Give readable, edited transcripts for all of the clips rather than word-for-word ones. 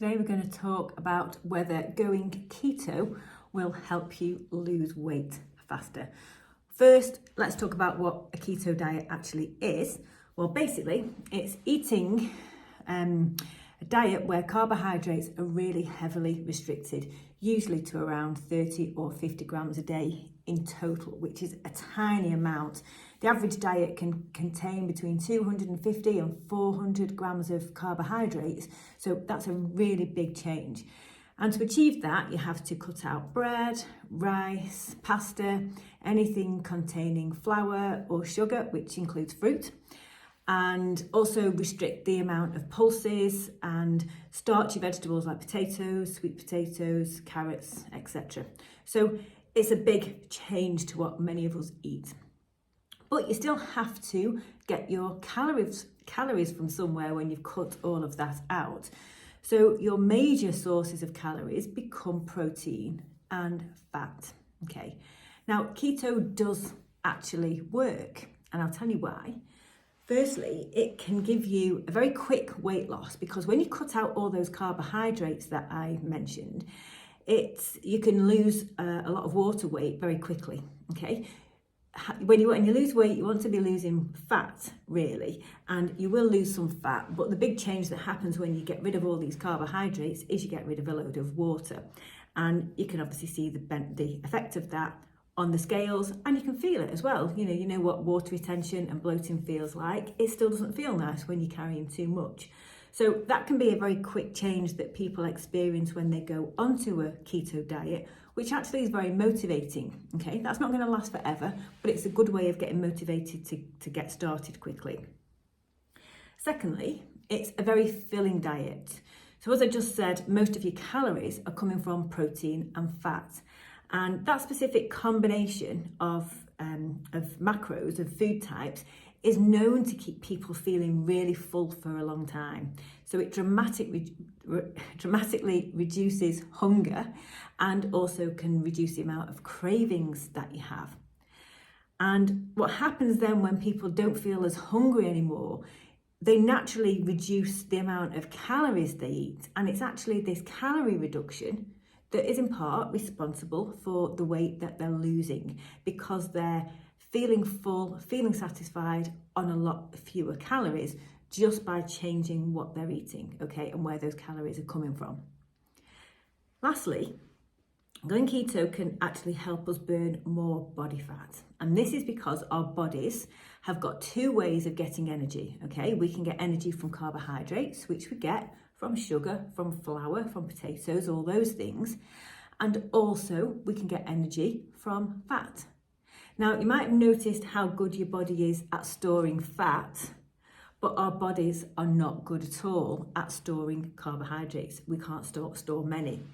Today we're going to talk about whether going keto will help you lose weight faster. First, let's talk about what a keto diet actually is. Well, basically, it's eating a diet where carbohydrates are really heavily restricted, usually to around 30 or 50 grams a day in total, which is a tiny amount. The average diet can contain between 250 and 400 grams of carbohydrates, so that's a really big change. And to achieve that, you have to cut out bread, rice, pasta, anything containing flour or sugar, which includes fruit, and also restrict the amount of pulses and starchy vegetables like potatoes, sweet potatoes, carrots, etc. So it's a big change to what many of us eat. But you still have to get your calories from somewhere when you've cut all of that out. So your major sources of calories become protein and fat. Okay. Now, keto does actually work, and I'll tell you why. Firstly, it can give you a very quick weight loss because when you cut out all those carbohydrates that I mentioned, you can lose a lot of water weight very quickly. Okay. When you lose weight, you want to be losing fat, really, and you will lose some fat. But the big change that happens when you get rid of all these carbohydrates is you get rid of a load of water. And you can obviously see the effect of that on the scales, and you can feel it as well. You know what water retention and bloating feels like. It still doesn't feel nice when you're carrying too much. So that can be a very quick change that people experience when they go onto a keto diet, which actually is very motivating. Okay, that's not going to last forever, but it's a good way of getting motivated to get started quickly. Secondly, it's a very filling diet. So as I just said, most of your calories are coming from protein and fat. And that specific combination of macros, of food types, is known to keep people feeling really full for a long time. So it dramatically reduces hunger and also can reduce the amount of cravings that you have. And what happens then when people don't feel as hungry anymore, they naturally reduce the amount of calories they eat. And it's actually this calorie reduction that is in part responsible for the weight that they're losing because they're feeling full, feeling satisfied on a lot fewer calories just by changing what they're eating, okay, and where those calories are coming from. Lastly, going keto can actually help us burn more body fat. And this is because our bodies have got two ways of getting energy, okay? We can get energy from carbohydrates, which we get from sugar, from flour, from potatoes, all those things. And also we can get energy from fat. Now, you might have noticed how good your body is at storing fat, but our bodies are not good at all at storing carbohydrates. We can't store many.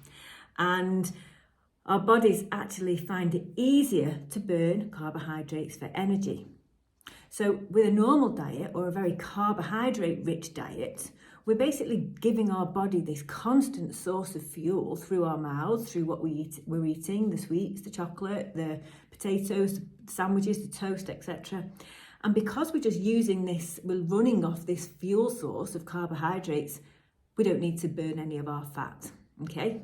And our bodies actually find it easier to burn carbohydrates for energy. So with a normal diet or a very carbohydrate-rich diet, we're basically giving our body this constant source of fuel through our mouths, through what we're eating, the sweets, the chocolate, the potatoes, the sandwiches, the toast, etc. And because we're just using this, we're running off this fuel source of carbohydrates, we don't need to burn any of our fat, okay?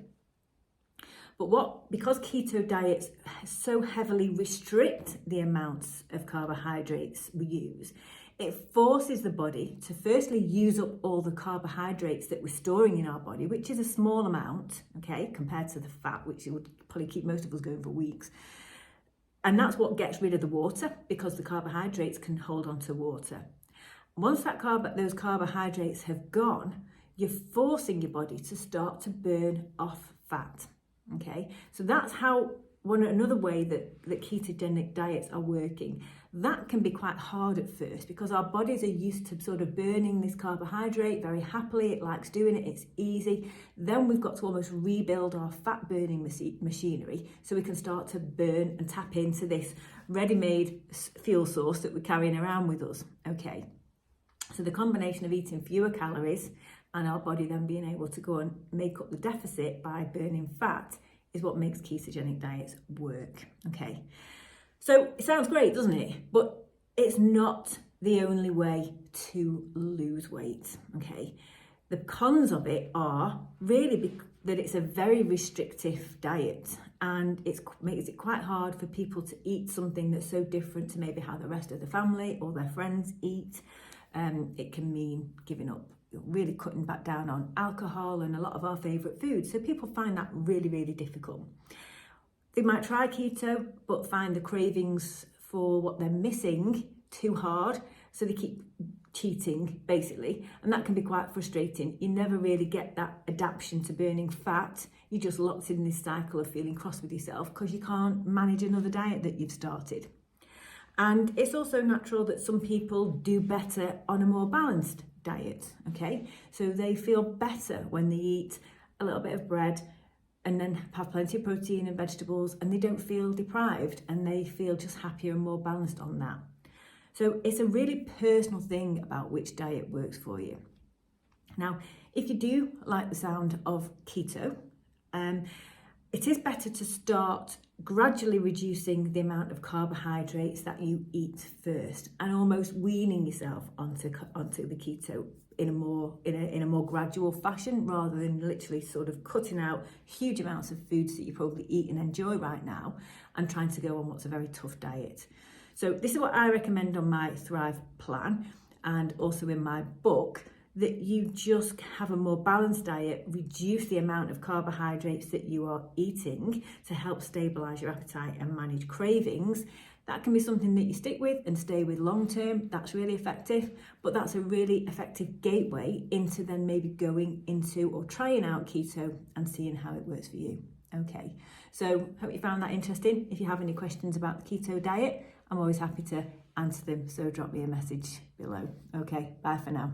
But because keto diets so heavily restrict the amounts of carbohydrates we use, it forces the body to firstly use up all the carbohydrates that we're storing in our body, which is a small amount, okay, compared to the fat, which it would probably keep most of us going for weeks. And that's what gets rid of the water because the carbohydrates can hold on to water. Once those carbohydrates have gone, you're forcing your body to start to burn off fat. Okay, so that's how another way that ketogenic diets are working. That can be quite hard at first because our bodies are used to sort of burning this carbohydrate very happily. It likes doing it, it's easy. Then we've got to almost rebuild our fat burning machinery so we can start to burn and tap into this ready-made fuel source that we're carrying around with us. Okay, so the combination of eating fewer calories and our body then being able to go and make up the deficit by burning fat is what makes ketogenic diets work, okay? So it sounds great, doesn't it? But it's not the only way to lose weight, okay? The cons of it are really that it's a very restrictive diet, and it makes it quite hard for people to eat something that's so different to maybe how the rest of the family or their friends eat. It can mean giving up, really cutting back down on alcohol and a lot of our favourite foods. So people find that really, really difficult. They might try keto, but find the cravings for what they're missing too hard. So they keep cheating, basically. And that can be quite frustrating. You never really get that adaptation to burning fat. You're just locked in this cycle of feeling cross with yourself because you can't manage another diet that you've started. And it's also natural that some people do better on a more balanced diet, okay? So they feel better when they eat a little bit of bread and then have plenty of protein and vegetables, and they don't feel deprived, and they feel just happier and more balanced on that. So it's a really personal thing about which diet works for you. Now, if you do like the sound of keto, it is better to start gradually reducing the amount of carbohydrates that you eat first, and almost weaning yourself onto the keto in a more gradual fashion, rather than literally sort of cutting out huge amounts of foods that you probably eat and enjoy right now and trying to go on what's a very tough diet. So this is what I recommend on my Thrive plan, and also in my book, that you just have a more balanced diet, reduce the amount of carbohydrates that you are eating to help stabilise your appetite and manage cravings. That can be something that you stick with and stay with long term. That's really effective, but that's a really effective gateway into then maybe going into or trying out keto and seeing how it works for you. Okay, so hope you found that interesting. If you have any questions about the keto diet, I'm always happy to answer them, so drop me a message below. Okay, bye for now.